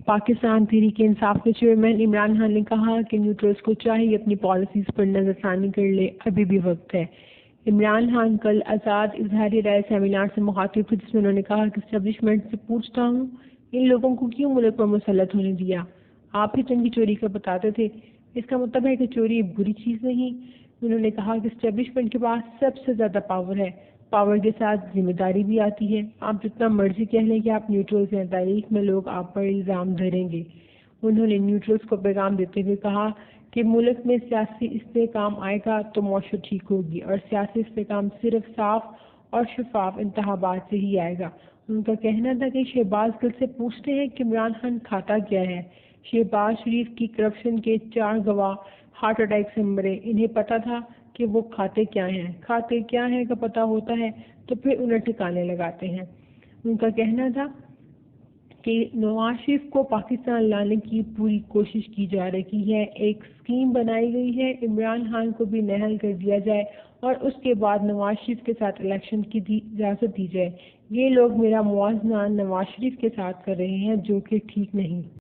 پاکستان تحریک انصاف کے چیئرمین عمران خان نے کہا کہ نیوٹرلز کو چاہیے اپنی پالیسیز پر نظر ثانی کر لے، ابھی بھی وقت ہے۔ عمران خان کل آزاد اظہار رائے سیمینار سے مخاطب تھے، جس میں انہوں نے کہا کہ اسٹیبلشمنٹ سے پوچھتا ہوں ان لوگوں کو کیوں ملک پر مسلط ہونے دیا؟ آپ ہی تو ان کی چوری کا بتاتے تھے۔ اس کا مطلب ہے کہ چوری ایک بری چیز نہیں۔ انہوں نے کہا کہ اسٹیبلشمنٹ کے پاس سب سے زیادہ پاور ہے، پاور کے ساتھ ذمہ داری بھی آتی ہے۔ آپ جتنا مرضی کہہ لیں کہ آپ نیوٹرلز ہیں، تاریخ میں لوگ آپ پر الزام دھریں گے۔ انہوں نے نیوٹرلز کو پیغام دیتے ہوئے کہا کہ ملک میں سیاسی استحکام آئے گا تو معیشت ٹھیک ہوگی، اور سیاسی استحکام صرف صاف اور شفاف انتخابات سے ہی آئے گا۔ ان کا کہنا تھا کہ شہباز گل سے پوچھتے ہیں کہ عمران خان کھاتا کیا ہے۔ شہباز شریف کی کرپشن کے 4 گواہ ہارٹ اٹیک سے مرے، انہیں پتا تھا کہ وہ کھاتے کیا ہیں۔ کھاتے کیا ہیں کا پتا ہوتا ہے تو پھر انہیں ٹھکانے لگاتے ہیں۔ ان کا کہنا تھا کہ نواز شریف کو پاکستان لانے کی پوری کوشش کی جا رہی ہے، ایک اسکیم بنائی گئی ہے عمران خان کو بھی نہل کر دیا جائے اور اس کے بعد نواز شریف کے ساتھ الیکشن کی اجازت دی جائے۔ یہ لوگ میرا موازنہ نواز شریف کے ساتھ کر رہے ہیں، جو کہ ٹھیک نہیں۔